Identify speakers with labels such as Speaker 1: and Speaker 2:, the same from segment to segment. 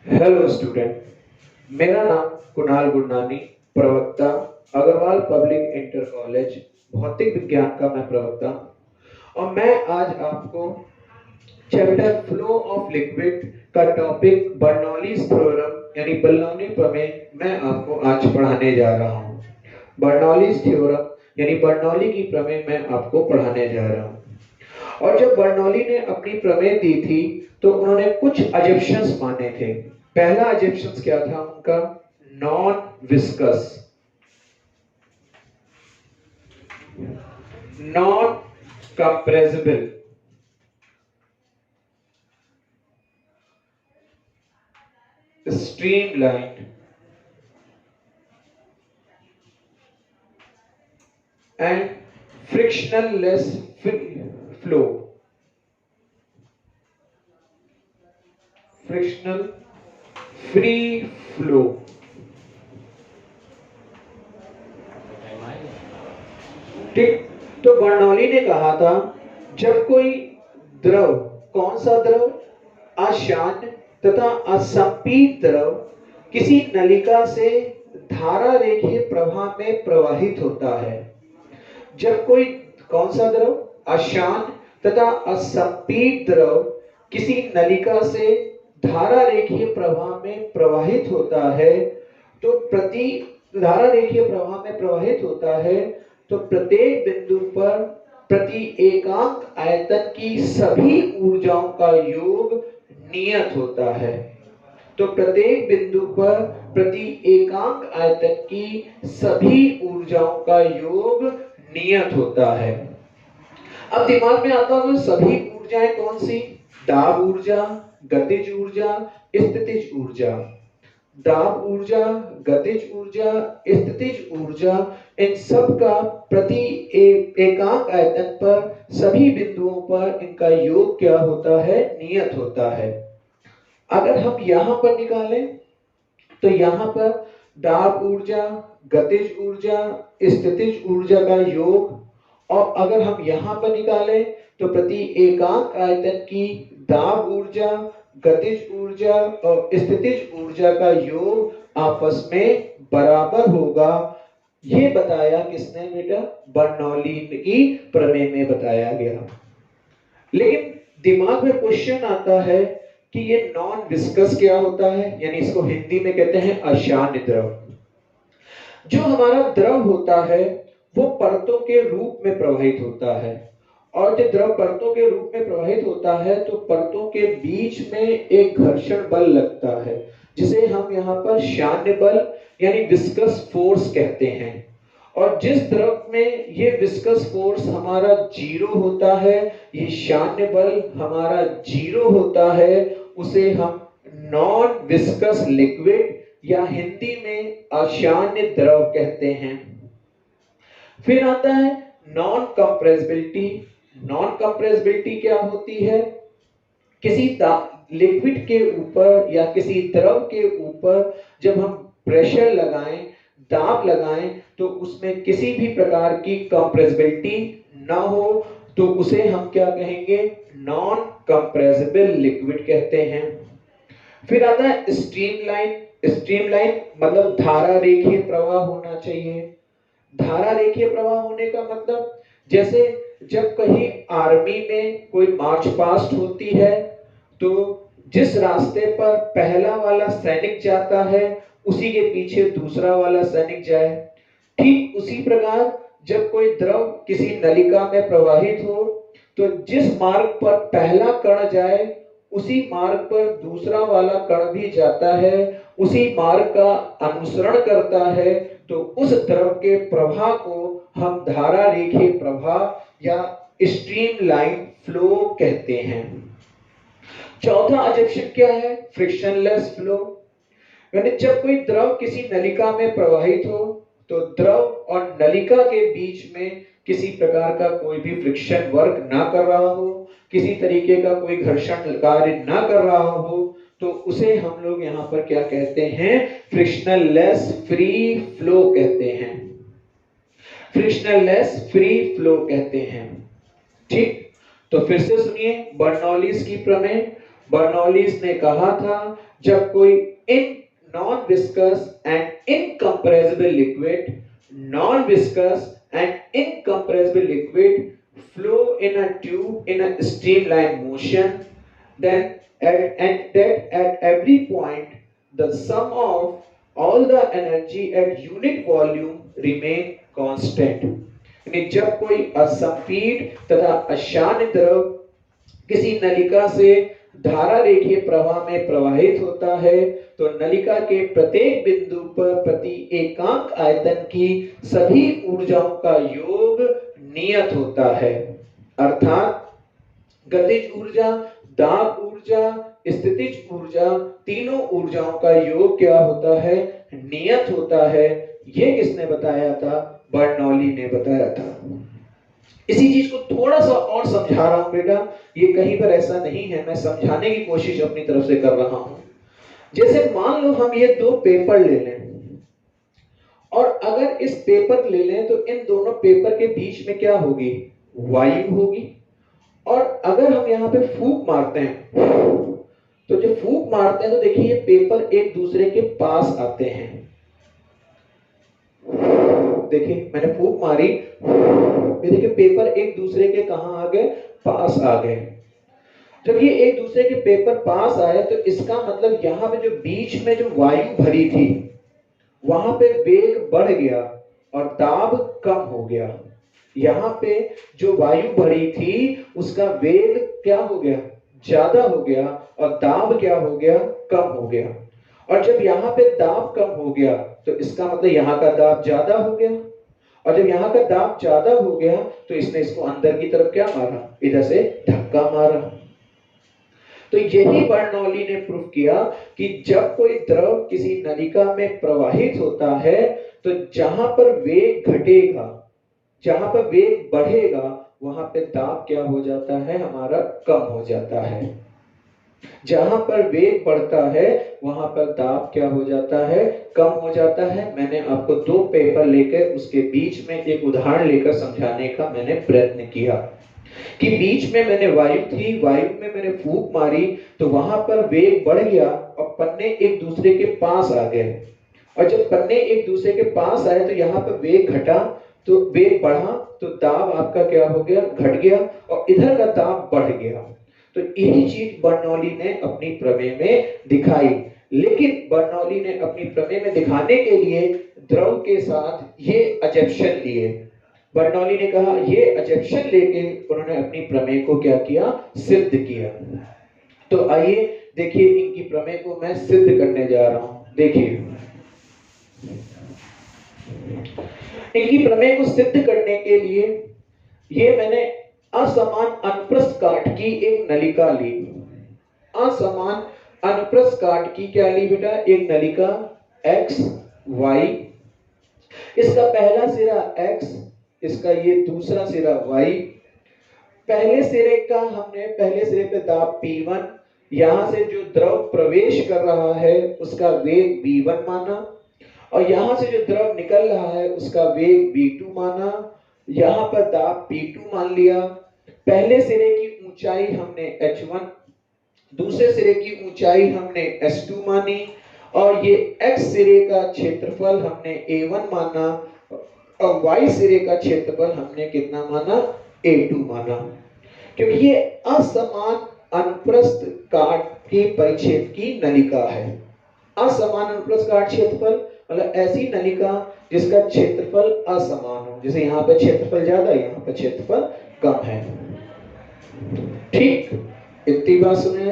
Speaker 1: Hello student, मेरा नाम कुणाल गुरनानी, प्रवक्ता अग्रवाल पब्लिक इंटर कॉलेज भौतिक विज्ञान का मैं प्रवक्ता हूं। और मैं आज आपको चैप्टर फ्लो ऑफ लिक्विड का टॉपिक बर्नौलीज थ्योरम यानी बर्नौली प्रमेय मैं आपको आज पढ़ाने जा रहा हूं। बर्नौलीज थ्योरम यानी बर्नौली की प्रमेय मैं आपको पढ़ाने जा रहा हूं। और जब बर्नौली ने अपनी प्रमेय दी थी तो उन्होंने कुछ अजम्पशंस माने थे। पहला अजम्पशन क्या था उनका? Non viscous, non compressible, streamline and frictional less flow, frictional free flow. ठीक, तो बर्नौली ने कहा था जब कोई द्रव, कौन सा द्रव? अशांत तथा असंपीत द्रव किसी नलिका से धारा रेखीय प्रवाह में प्रवाहित होता है। जब कोई, कौन सा द्रव? अशांत तथा असंपीत द्रव किसी नलिका से धारा रेखीय प्रवाह में प्रवाहित होता है तो प्रति धारा रेखीय प्रवाह में प्रवाहित होता है तो प्रत्येक बिंदु पर प्रति एकांक आयतन की सभी ऊर्जाओं का योग नियत होता है। तो प्रत्येक बिंदु पर प्रति एकांक आयतन की सभी ऊर्जाओं का योग नियत होता है। अब दिमाग में आता है सभी ऊर्जाएं कौन सी? दाब ऊर्जा, गतिज ऊर्जा, स्थितिज ऊर्जा। दाब ऊर्जा, गतिज ऊर्जा, स्थितिज ऊर्जा, इन सब का प्रति एकांक आयतन पर सभी बिंदुओं पर इनका योग क्या होता है? नियत होता है। अगर हम यहां पर निकालें तो यहां पर दाब ऊर्जा, गतिज ऊर्जा, स्थितिज ऊर्जा का योग, और अगर हम यहां पर निकालें तो प्रति एकांक आयतन की दाब ऊर्जा, गतिज ऊर्जा और स्थितिज ऊर्जा का योग आपस में बराबर होगा। ये बताया किसने बेटा? बर्नौली की प्रमेय में बताया गया। लेकिन दिमाग में क्वेश्चन आता है कि ये नॉन विस्कस क्या होता है, यानी इसको हिंदी में कहते हैं अशांत द्रव। जो हमारा द्रव होता है वो परतों के रूप में प्रवाहित होता है, और जब द्रव परतों के रूप में प्रवाहित होता है तो परतों के बीच में एक घर्षण बल लगता है जिसे हम यहाँ पर शान्य बल यानी विस्कस फोर्स कहते हैं। और जिस द्रव में ये विस्कस फोर्स हमारा जीरो होता है, ये शान्य बल हमारा जीरो होता है, उसे हम नॉन विस्कस लिक्विड या हिंदी में अशान्य द्रव कहते हैं। फिर आता है नॉन कंप्रेसिबिलिटी। नॉन कंप्रेसिबिलिटी क्या होती है? किसी लिक्विड के ऊपर या किसी द्रव के ऊपर जब हम प्रेशर लगाएं, दाब लगाएं, तो उसमें किसी भी प्रकार की कंप्रेसिबिलिटी ना हो तो उसे हम क्या कहेंगे? नॉन कंप्रेसिबल लिक्विड कहते हैं। फिर आता है स्ट्रीमलाइन। स्ट्रीमलाइन मतलब धारा रेखीय प्रवाह होना चाहिए। धारा रेखीय प्रवाह होने का मतलब, जैसे जब कहीं आर्मी में कोई मार्च पास्ट होती है तो जिस रास्ते पर पहला वाला सैनिक जाता है उसी के पीछे दूसरा वाला सैनिक जाए, ठीक उसी प्रकार जब कोई द्रव किसी नलिका में प्रवाहित हो तो जिस मार्ग पर पहला कण जाए उसी मार्ग पर दूसरा वाला कण भी जाता है, उसी मार्ग का अनुसरण करता है, तो उस द्रव के प्रवाह को हम धारा रेखीय प्रवाह या स्ट्रीमलाइन फ्लो कहते हैं। चौथा अजम्पशन क्या है? Frictionless flow. यानी जब कोई द्रव किसी नलिका में प्रवाहित हो तो द्रव और नलिका के बीच में किसी प्रकार का कोई भी फ्रिक्शन वर्क ना कर रहा हो, किसी तरीके का कोई घर्षण कार्य ना कर रहा हो, तो उसे हम लोग यहाँ पर क्या कहते हैं? फ्रिक्शनलेस फ्री फ्लो कहते हैं। फ्रिक्शनलेस फ्री फ्लो कहते हैं। ठीक, तो फिर से सुनिए बर्नौलीज की प्रमेय। बर्नौलीज ने कहा था जब कोई in non viscous and incompressible liquid non viscous and incompressible liquid flow in a tube in a streamlined motion, then at every point the sum of all the energy at unit volume remain constant. यानी जब कोई असंपीड तथा अशान द्रव किसी नलिका से धारा रेखीय प्रवाह में प्रवाहित होता है तो नलिका के प्रत्येक बिंदु पर प्रति एकांक आयतन की सभी ऊर्जाओं का योग नियत होता है। अर्थात गतिज ऊर्जा, दाब ऊर्जा, स्थितिज ऊर्जा, तीनों ऊर्जाओं का योग क्या होता है? नियत होता है। ये किसने बताया था? बर्नौली ने बताया था। इसी चीज को थोड़ा सा और समझा रहा हूं बेटा, ये कहीं पर ऐसा नहीं है, मैं समझाने की कोशिश अपनी तरफ से कर रहा हूं। जैसे मान लो हम ये दो पेपर ले लें और अगर इस पेपर ले लें तो इन दोनों पेपर के बीच में क्या होगी? वायु होगी। और अगर हम यहाँ पे फूंक मारते हैं तो जब फूंक मारते हैं तो देखिए ये पेपर एक दूसरे के पास आते हैं। देखिए मैंने फूंक मारी, ये देखिए पेपर एक दूसरे के कहां आ गए? पास आ गए। जब ये एक दूसरे के पेपर पास आए तो इसका मतलब यहाँ पे जो बीच में जो वायु भरी थी वहां पे वेग बढ़ गया और दाब कम हो गया। यहाँ पे जो वायु भरी थी उसका वेग क्या हो गया? ज्यादा हो गया और दाब क्या हो गया? कम हो गया। और जब यहाँ पे दाब कम हो गया तो इसका मतलब यहाँ का दाब ज्यादा हो गया। और जब यहाँ का दाब ज्यादा हो गया तो इसने इसको अंदर की तरफ क्या मारा? इधर से धक्का मारा। तो यही बर्नौली ने प्रूव किया कि जब कोई द्रव किसी नलिका में प्रवाहित होता है तो जहां पर वेग घटेगा, जहां पर वेग बढ़ेगा, वहां पे दाब क्या हो जाता है? हमारा कम हो जाता है। जहां पर वेग बढ़ता है वहां पर दाब क्या हो जाता है? कम हो जाता है। मैंने आपको दो पेपर लेकर उसके बीच में एक उदाहरण लेकर समझाने का मैंने प्रयत्न किया कि बीच में मैंने वायु थी, वायु में मैंने फूंक मारी तो वहां पर वेग बढ़ गया और पन्ने एक दूसरे के पास आ गए। और जब पन्ने एक दूसरे के पास आए तो यहाँ पर वेग घटा, तो वेग बढ़ा तो दाब आपका क्या हो गया? घट गया और इधर का दाब बढ़ गया। तो यही चीज बर्नौली ने अपनी प्रमेय में दिखाई। लेकिन बर्नौली ने अपनी प्रमेय में दिखाने के लिए द्रव के साथ ये अजम्पशन लिए। बर्नौली ने कहा ये अजम्पशन लेके उन्होंने अपनी प्रमेय को क्या किया? सिद्ध किया। तो आइए देखिए इनकी प्रमेय को मैं सिद्ध करने जा रहा हूं। देखिए इनकी प्रमेय को सिद्ध करने के लिए ये मैंने असमान अनुप्रस्थ काट की एक नलिका ली। असमान अनुप्रस्थ काट की क्या ली बेटा? एक नलिका x y, इसका पहला सिरा x, इसका ये दूसरा सिरा y। पहले सिरे पे दाब P1, यहां से जो द्रव प्रवेश कर रहा है उसका वेग V1 माना और यहां से जो द्रव निकल रहा है उसका वेग V2 माना। यहां पर दाब P2 मान लिया। पहले सिरे की ऊंचाई हमने H1, दूसरे सिरे की ऊंचाई हमने S2 मानी और ये X सिरे का क्षेत्रफल हमने A1 माना और Y सिरे का क्षेत्रफल हमने कितना माना? A2 माना। क्योंकि ये असमान अनुप्रस्थ काट के परिक्षेत्र की नलिका है। असमान अनुप्रस्थ काट क्षेत्रफल मतलब ऐसी नलिका जिसका क्षेत्रफल असमान हो, जैसे यहाँ पे क्षेत्रफल ज्यादा, यहाँ पे क्षेत्रफल कम है। ठीक, इतनी बात सुने।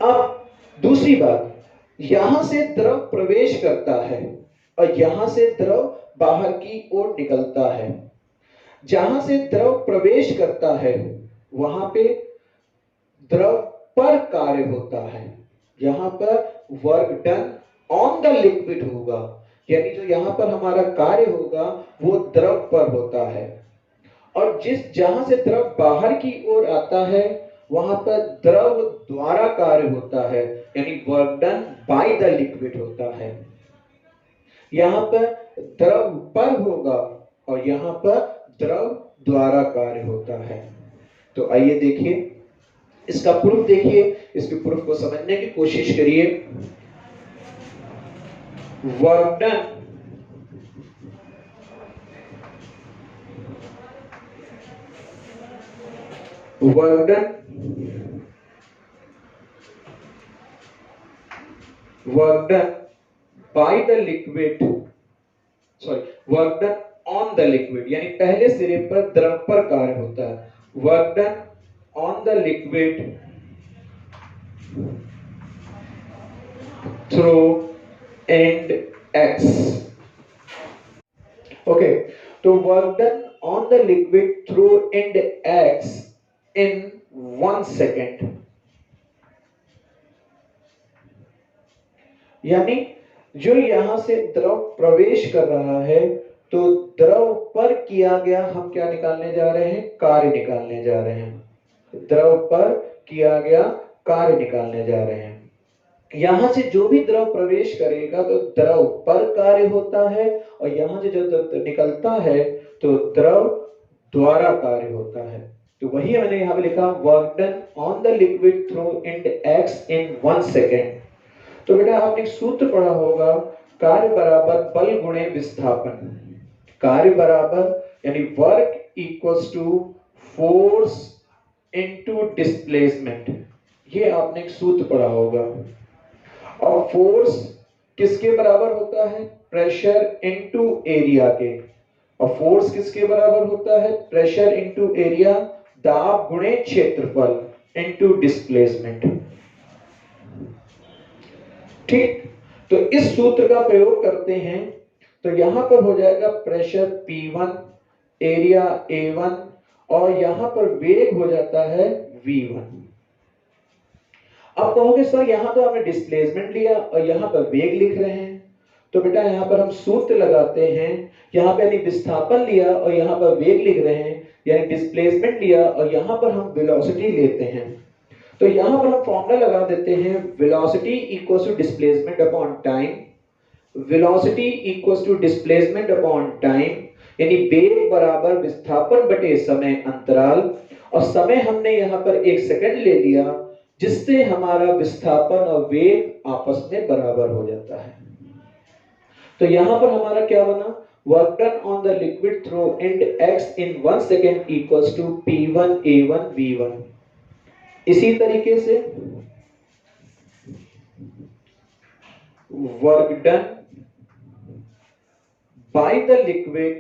Speaker 1: अब दूसरी बात, यहां से द्रव प्रवेश करता है और यहां से द्रव बाहर की ओर निकलता है। जहां से द्रव प्रवेश करता है वहां पे द्रव पर कार्य होता है, यहां पर work done on the liquid होगा, यानी जो यहां पर हमारा कार्य होगा वो द्रव पर होता है। और जहां से द्रव बाहर की ओर आता है वहां पर द्रव द्वारा कार्य होता है, यानी work done by the liquid होता है। यहां पर द्रव पर होगा और यहां पर द्रव द्वारा कार्य होता है। तो आइए देखिए इसका प्रूफ देखिए, इसके प्रूफ को समझने की कोशिश करिए। Work done work done work done by the liquid, sorry work done on the liquid, यानी पहले सिरे पर द्रव पर कार्य होता है। Work done on the liquid through and X. Okay, तो work done on the liquid through and X in 1 second, यानी जो यहां से द्रव प्रवेश कर रहा है, तो द्रव पर किया गया, हम क्या निकालने जा रहे हैं, कार्य निकालने जा रहे हैं। द्रव पर किया गया कार्य निकालने जा रहे हैं। यहां से जो भी द्रव प्रवेश करेगा तो द्रव पर कार्य होता है, और यहां से जो द्रव निकलता है तो द्रव द्वारा कार्य होता है। तो वही मैंने यहां पे लिखा, work done on the liquid through and X in 1 second. तो बेटा आपने एक सूत्र पढ़ा होगा, कार्य बराबर बल गुणे विस्थापन। कार्य बराबर यानी work equals to force into displacement, ये आपने एक सूत्र पढ़ा होगा। और फोर्स किसके बराबर होता है, प्रेशर इनटू एरिया के। और फोर्स किसके बराबर होता है, प्रेशर इनटू एरिया, दाब गुणे क्षेत्रफल इनटू डिस्प्लेसमेंट। ठीक, तो इस सूत्र का प्रयोग करते हैं तो यहां पर हो जाएगा प्रेशर P1, एरिया A1, और यहां पर वेग हो जाता है V1। अब कहोगे सर यहां तो हमने डिस्प्लेसमेंट लिया और यहां पर वेग लिख रहे हैं, तो बेटा यहां पर हम सूत्र लगाते हैं। यहां पे यानी विस्थापन लिया और यहां पर वेग लिख रहे हैं, यानी डिस्प्लेसमेंट लिया और यहां पर हम वेलोसिटी लेते हैं। तो यहां पर हम फॉर्मूला लगा देते हैं, velocity equals to displacement upon time. Velocity equals to displacement upon time, यानी वेग बराबर विस्थापन बटे समय अंतराल, और समय हमने यहां पर 1 सेकंड ले लिया, जिससे हमारा विस्थापन और वेग आपस में बराबर हो जाता है। तो यहां पर हमारा क्या बना, work done on the liquid through and X in 1 second equals to P1 A1 V1। इसी तरीके से work done by the liquid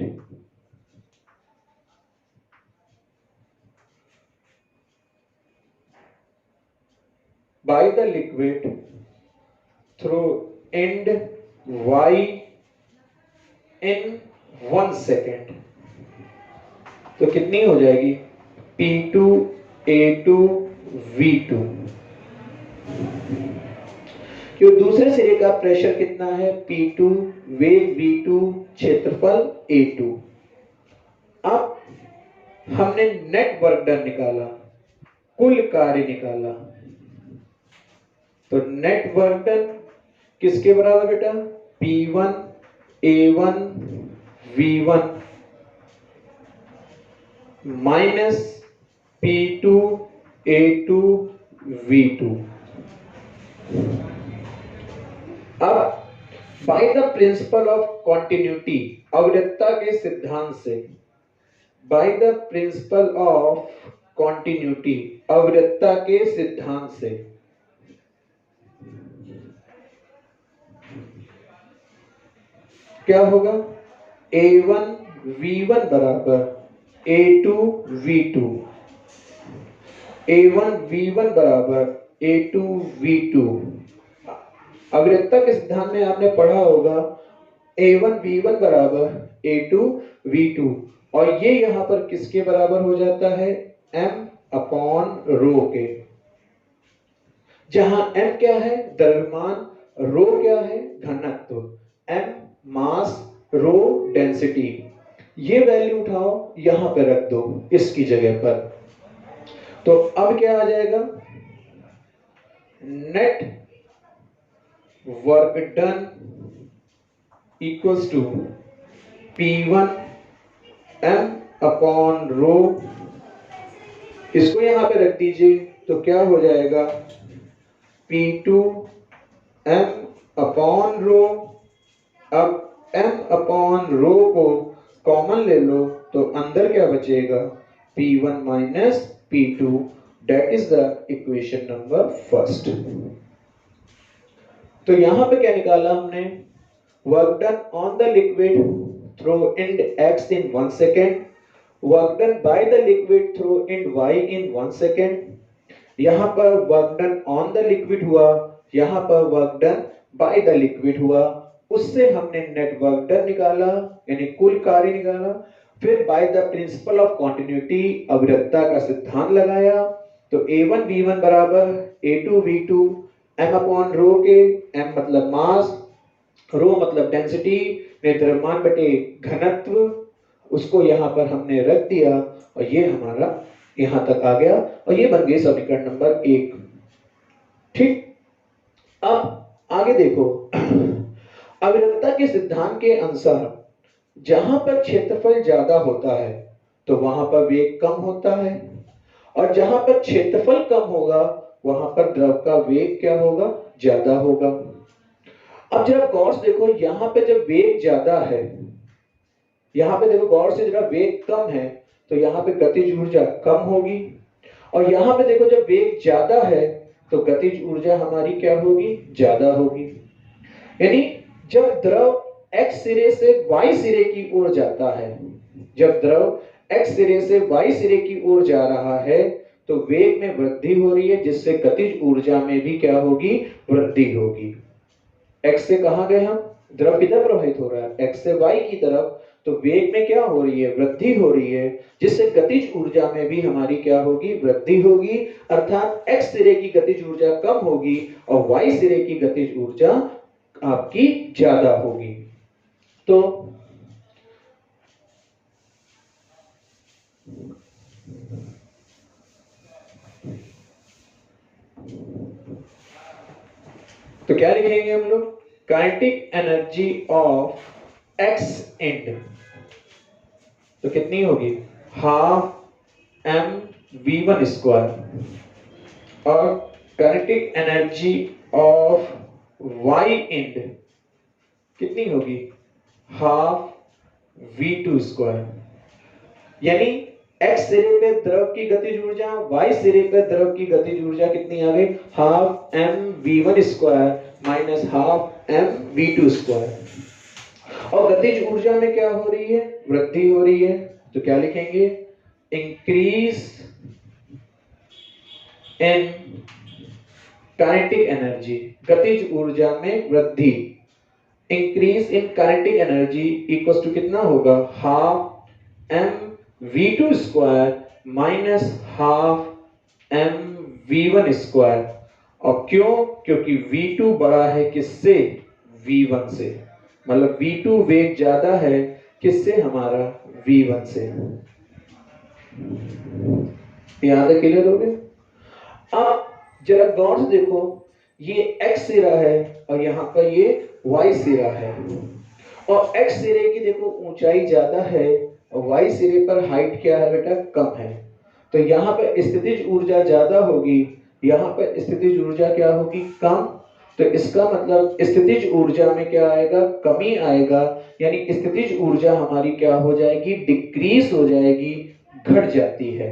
Speaker 1: through end y in 1 second, तो कितनी हो जाएगी, P2 A2 V2। क्यों, दूसरे सिरे का प्रेशर कितना है, P2, वेग V2, क्षेत्रफल A2। अब हमने नेट वर्क डन निकाला, कुल कार्य निकाला, तो नेट वर्क डन किसके बराबर बेटा, P1 A1 V1 minus P2 A2 V2। अब by the principle of continuity, अविरतता के सिद्धांत से, by the principle of continuity, अविरतता के सिद्धांत से, क्या होगा, A1 V1 बराबर A2 V2, A1 V1 बराबर A2 V2। अविरतता के सिद्धांत में आपने पढ़ा होगा A1 V1 बराबर A2 V2, और ये यहां पर किसके बराबर हो जाता है, m अपॉन रो के, जहां m क्या है, द्रव्यमान, रो क्या है, घनत्व, m मास, रो डेंसिटी। ये वैल्यू उठाओ यहां पे रख दो इसकी जगह पर, तो अब क्या आ जाएगा, net work done equals to P1 m upon rho, इसको यहां पे रख दीजिए, तो क्या हो जाएगा, P2 m अपॉन रो। अब m अपॉन रो को कॉमन ले लो तो अंदर क्या बचेगा, P1 minus P2, that is the equation number first. तो यहां पे क्या निकाला हमने, work done on the liquid through end x in 1 second, work done by the liquid through end y in 1 second। यहां पर work done on the liquid हुआ, यहां पर work done by the liquid हुआ, उससे हमने नेट वर्क डन निकाला यानी कुल कार्य निकाला। फिर by the principle of continuity अविरतता का सिद्धांत लगाया। तो A1 B1 बराबर A2 B2 m अपॉन रो के, m मतलब मास, रो मतलब डेंसिटी, द्रव्यमान बटे घनत्व, उसको यहां पर हमने रख दिया और ये हमारा यहां तक आ गया और ये बन गई समीकरण नंबर 1। ठीक, अब आगे देखो, अविरतता के सिद्धांत के अनुसार जहां पर क्षेत्रफल ज्यादा होता है तो वहां पर वेग कम होता है, और जहां पर क्षेत्रफल कम होगा वहां पर द्रव का वेग क्या होगा, ज्यादा होगा। अब जरा गौर से देखो, यहां पे जब वेग ज्यादा है, यहां पे देखो गौर से, जरा वेग कम है तो यहां पे गतिज ऊर्जा कम होगी, और यहां पे देखो जब वेग ज्यादा है तो गतिज ऊर्जा हमारी क्या होगी, ज्यादा होगी। यानी जब द्रव x सिरे से y सिरे की ओर जाता है, जब द्रव x सिरे से y सिरे की ओर जा रहा है तो वेग में वृद्धि हो रही है, जिससे गतिज ऊर्जा में भी क्या होगी, वृद्धि होगी। x से कहां गए हम, द्रव किधर प्रवाहित हो रहा है, x से y की तरफ, तो वेग में क्या हो रही है, वृद्धि हो रही है, जिससे गतिज ऊर्जा में भी हमारी क्या होगी, वृद्धि होगी। अर्थात x सिरे की गतिज ऊर्जा कम होगी और y सिरे की गतिज ऊर्जा आपकी ज्यादा होगी। तो क्या लिखेंगे हम लोग, kinetic energy of X end, तो कितनी होगी, हाफ एम v1 स्क्वायर, और kinetic energy of Y end कितनी होगी, हाफ v2 स्क्वायर। यानी x सिरे पे द्रव की गतिज ऊर्जा, y सिरे पे द्रव की गतिज ऊर्जा कितनी आ गई, half M v1 square minus half M v2 square. और गतिज ऊर्जा में क्या हो रही है, वृद्धि हो रही है, तो क्या लिखेंगे, इंक्रीज इन काइनेटिक एनर्जी, गतिज ऊर्जा में वृद्धि, increase in kinetic energy equal to कितना होगा, half M v2 square minus half M v1 square. और क्यों, क्योंकि v2 बड़ा है किससे, v1 से, मतलब v2 वेग ज्यादा है किससे, हमारा v1 से। याद है, क्लियर हो गया। अब जरा गौर से देखो, ये x सिरा है और यहाँ पर ये y सिरा है, और x सिरे की देखो ऊंचाई ज्यादा है और y सिरे पर हाइट क्या है बेटा, कम है। तो यहाँ पर स्थितिज ऊर्जा ज्यादा होगी, यहाँ पर स्थितिज ऊर्जा क्या होगी, कम। तो इसका मतलब स्थितिज ऊर्जा में क्या आएगा, कमी आएगा, यानी स्थितिज ऊर्जा हमारी क्या हो जाएगी, डिक्रीज हो जाएगी, घट जाती है।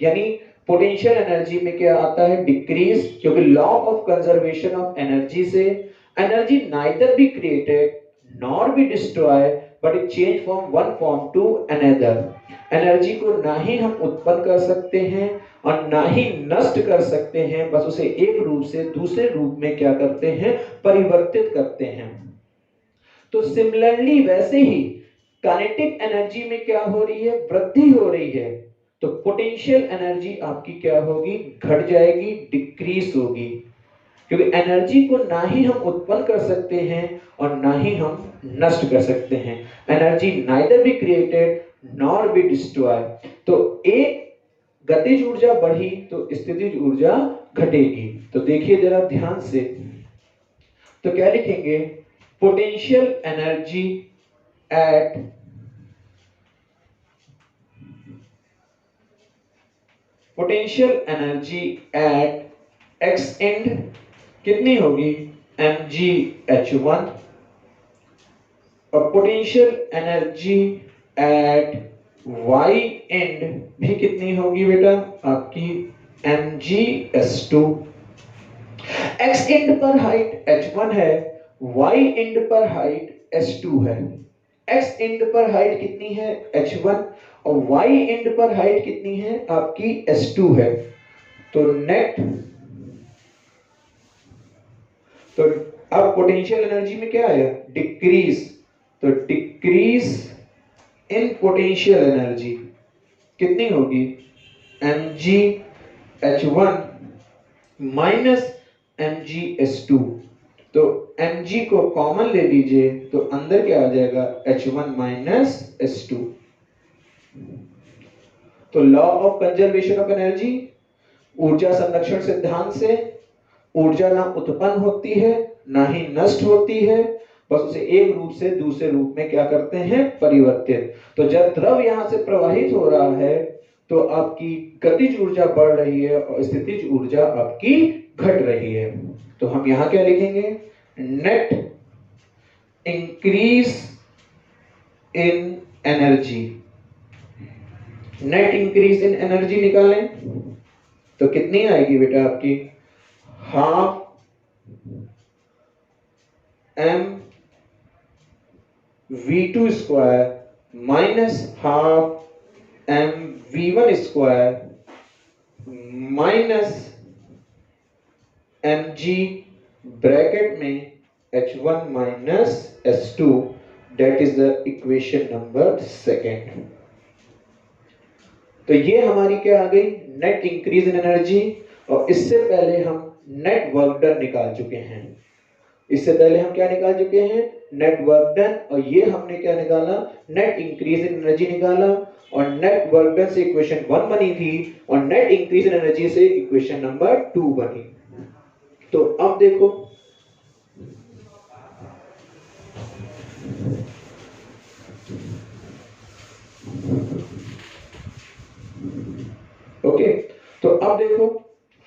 Speaker 1: यानी पोटेंशियल एनर्जी में क्या आता है, डिक्रीज, क्योंकि law of conservation of energy से energy neither be created nor be destroy but it change from one form to another. Energy को ना ही हम उत्पन्न कर सकते हैं और ना ही नष्ट कर सकते हैं, बस उसे एक रूप से दूसरे रूप में क्या करते हैं, परिवर्तित करते हैं। तो सिमिलरली वैसे ही काइनेटिक एनर्जी में क्या हो रही है, वृद्धि हो रही है, तो पोटेंशियल एनर्जी आपकी क्या होगी, घट जाएगी, डिक्रीज होगी, क्योंकि एनर्जी को ना ही हम उत्पन्न कर सकते हैं और ना ही हम नष्ट कर सकते हैं। Energy neither be created nor be destroy. तो एक गतिज ऊर्जा बढ़ी तो स्थितिज ऊर्जा घटेगी। तो देखिए जरा ध्यान से, तो क्या लिखेंगे, potential energy at potential energy at x and कितनी होगी mgh1 और potential energy at y and भी कितनी होगी बेटा आपकी mgh2। x एंड पर हाइट h1 है, y एंड पर हाइट h2 है। x एंड पर हाइट कितनी है h1 और y एंड पर हाइट कितनी है आपकी h2 है। तो नेट तो अब पोटेंशियल एनर्जी में क्या आया डिक्रीज, तो डिक्रीज इन पोटेंशियल एनर्जी कितनी होगी mgh1 माइनस mgh2। तो mg को कॉमन ले लीजिए तो अंदर क्या आ जाएगा h1 माइनस h2। तो law of conservation of energy, ऊर्जा संरक्षण सिद्धांत से ऊर्जा ना उत्पन्न होती है ना ही नष्ट होती है, बस उसे एक रूप से दूसरे रूप में क्या करते हैं परिवर्तित। तो जब द्रव यहां से प्रवाहित हो रहा है तो आपकी गतिज ऊर्जा बढ़ रही है और स्थितिज ऊर्जा आपकी घट रही है। तो हम यहां क्या लिखेंगे net increase in energy. Net increase in energy निकालें तो कितनी आएगी बेटा आपकी half m v2 square minus half m v1 square minus mg bracket में h1 minus h2, that is the equation number second. तो ये हमारी क्या आ गई नेट इंक्रीज इन एनर्जी। और इससे पहले हम नेट वर्क डन निकाल चुके हैं। इससे पहले हम क्या निकाल चुके हैं नेट वर्क डन, और ये हमने क्या निकाला नेट इंक्रीज इन एनर्जी निकाला। और नेट वर्क डन से इक्वेशन 1 बनी थी और नेट इंक्रीज इन एनर्जी से इक्वेशन नंबर 2 बनी। तो अब देखो ओके, तो अब देखो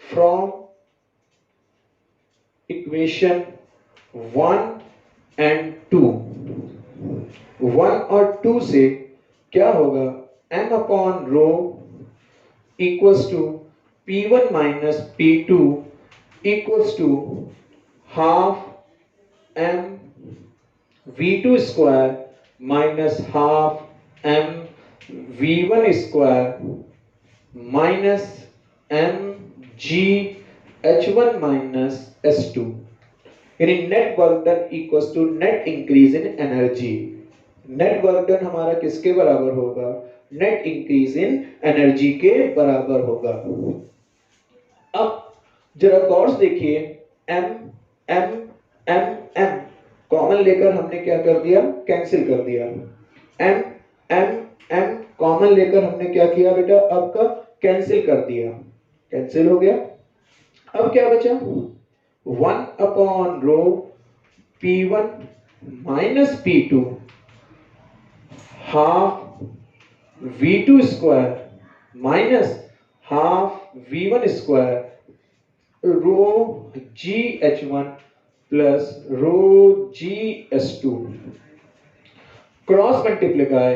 Speaker 1: फ्रॉम इक्वेशन 1 एंड 2, 1 और 2 से क्या होगा m upon rho equals to p1 minus p2 equals to half m v2 square minus half m v1 square minus mg h1 minus h2, यानी net work done equals to net increase in energy. Net work done हमारा किसके बराबर होगा net increase in energy के बराबर होगा। अब जरा गौर से देखिए m m m m common लेकर हमने क्या कर दिया कैंसिल कर दिया। m m m कॉमन लेकर हमने क्या किया बेटा आपका कैंसिल कर दिया, कैंसिल हो गया। अब क्या बचा 1 upon rho p1 minus p2 half v2 square minus half v1 square rho gh1 plus rho gh2 cross multiply,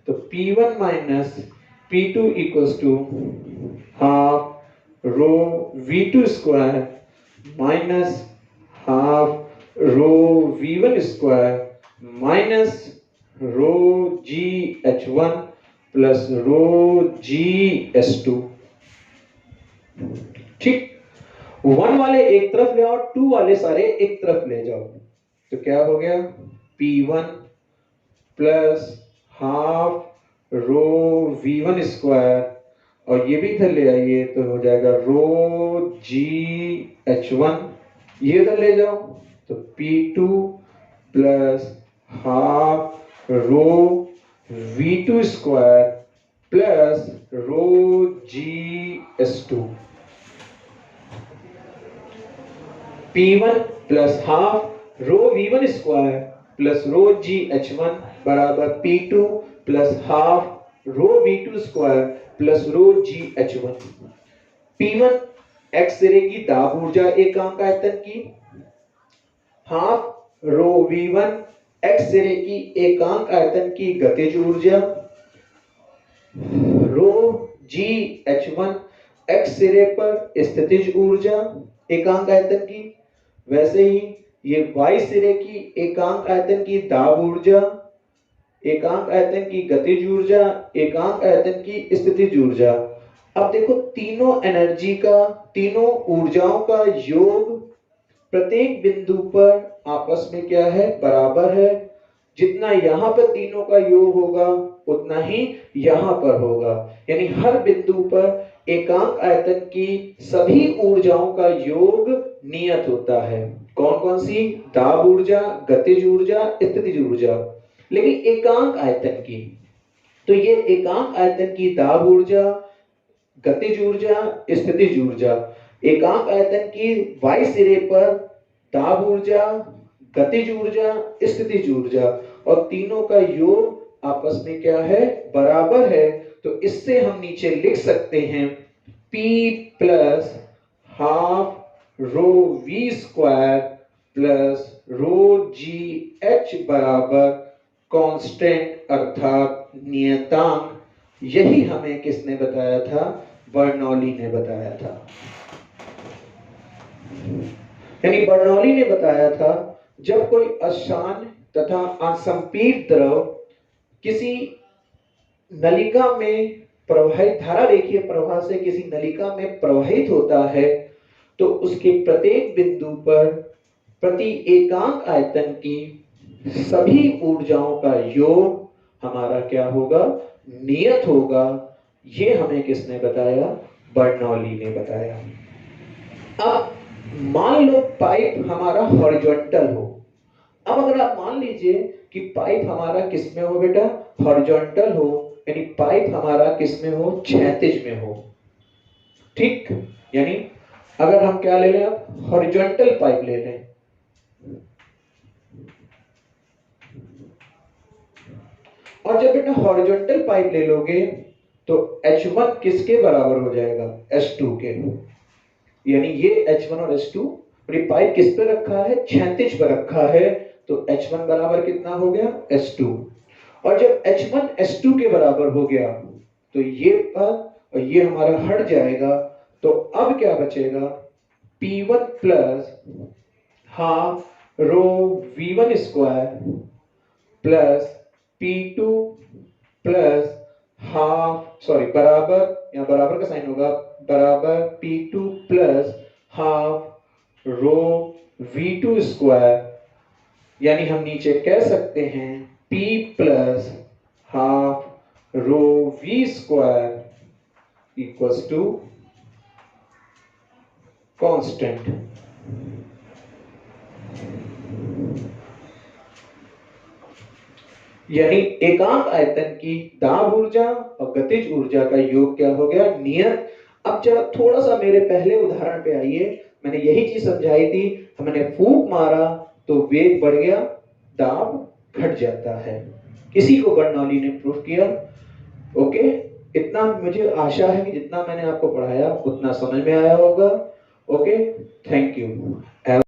Speaker 1: तो p1 minus p2 equals to half rho v2 square minus half rho v1 square minus rho gh1 plus rho gh2। ठीक, 1 वाले एक तरफ ले आओ 2 वाले सारे एक तरफ ले जाओ, तो क्या हो गया p1 plus half rho v1 square और ये भी इधर ले आइए तो हो जाएगा रो gh1, ये इधर ले जाओ तो p2 plus half rho v2 square plus rho gh2, p1 plus half rho v1 square plus रो gh1 बराबर p2 plus half rho v2 square plus रो gh1। P1 x सिरे की दाब ऊर्जा एकांक आयतन की, हाफ रो V1 x सिरे की एकांक आयतन की गतिज ऊर्जा, रो जी H1 x सिरे पर स्थितिज ऊर्जा एकांक आयतन की। वैसे ही ये y सिरे की एकांक आयतन की दाब ऊर्जा, एकांक आयतन की गतिज ऊर्जा, एकांक आयतन की स्थितिज ऊर्जा। अब देखो तीनों एनर्जी का, तीनों ऊर्जाओं का योग प्रत्येक बिंदु पर आपस में क्या है, बराबर है। जितना यहाँ पर तीनों का योग होगा उतना ही यहाँ पर होगा, यानी हर बिंदु पर एकांक आयतन की सभी ऊर्जाओं का योग नियत होता है। कौन कौन सी? दाब ऊर्जा, गतिज ऊर्जा, स्थितिज ऊर्जा। लेकिन एकांक आयतन की, तो ये एकांक आयतन की दाब ऊर्जा, गतिज ऊर्जा, स्थितिज ऊर्जा, एकांक आयतन की y सिरे पर दाब ऊर्जा, गतिज ऊर्जा, स्थितिज ऊर्जा, और तीनों का योग आपस में क्या है, बराबर है। तो इससे हम नीचे लिख सकते हैं P plus half rho V square plus rho G H बराबर कांस्टेंट अर्थात नियतांक। यही हमें किसने बताया था? बर्नौली ने बताया था। यानी बर्नौली ने बताया था जब कोई अशांत तथा असंपीत द्रव किसी नलिका में प्रवाहित, धारा रेखीय प्रवाह से किसी नलिका में प्रवाहित होता है, तो उसके प्रत्येक बिंदु पर प्रति एकांक आयतन की सभी ऊर्जाओं का योग हमारा क्या होगा? नियत होगा। ये हमें किसने बताया? बर्नौली ने बताया। अब मान लो पाइप हमारा हॉरिजॉन्टल हो। अब अगर आप मान लीजिए कि पाइप हमारा किस में हो बेटा? हॉरिजॉन्टल हो, यानी पाइप हमारा किस में हो? क्षैतिज में हो। ठीक, यानी अगर हम क्या ले लें, अब हॉरिजॉन्टल पाइप ले लें, और जब बेटा हॉरिजॉन्टल पाइप ले लोगे तो H1 किसके बराबर हो जाएगा? H2 के। यानी ये H1 और H2, और ये पाइप किस पे रखा है? क्षैतिज पर रखा है, तो H1 बराबर कितना हो गया? H2। और जब H1 H2 के बराबर हो गया तो ये पद और ये हमारा हट जाएगा, तो अब क्या बचेगा? P1 plus half rho V1 square plus P2 plus half, sorry बराबर, यहाँ बराबर का साइन होगा, बराबर P2 plus half rho V2 square. यानी हम नीचे कह सकते हैं P plus half rho V square equals to constant. यानी एकांक आयतन की दाब ऊर्जा और गतिज ऊर्जा का योग क्या हो गया? नियत। अब जरा थोड़ा सा मेरे पहले उदाहरण पे आइए, मैंने यही चीज समझाई थी। हमने फूंक मारा तो वेग बढ़ गया, दाब घट जाता है। इसी को बर्नौली ने प्रूव किया। ओके, इतना मुझे आशा है कि जितना मैंने आपको पढ़ाया उतना समझ में आया होगा। Okay, thank you.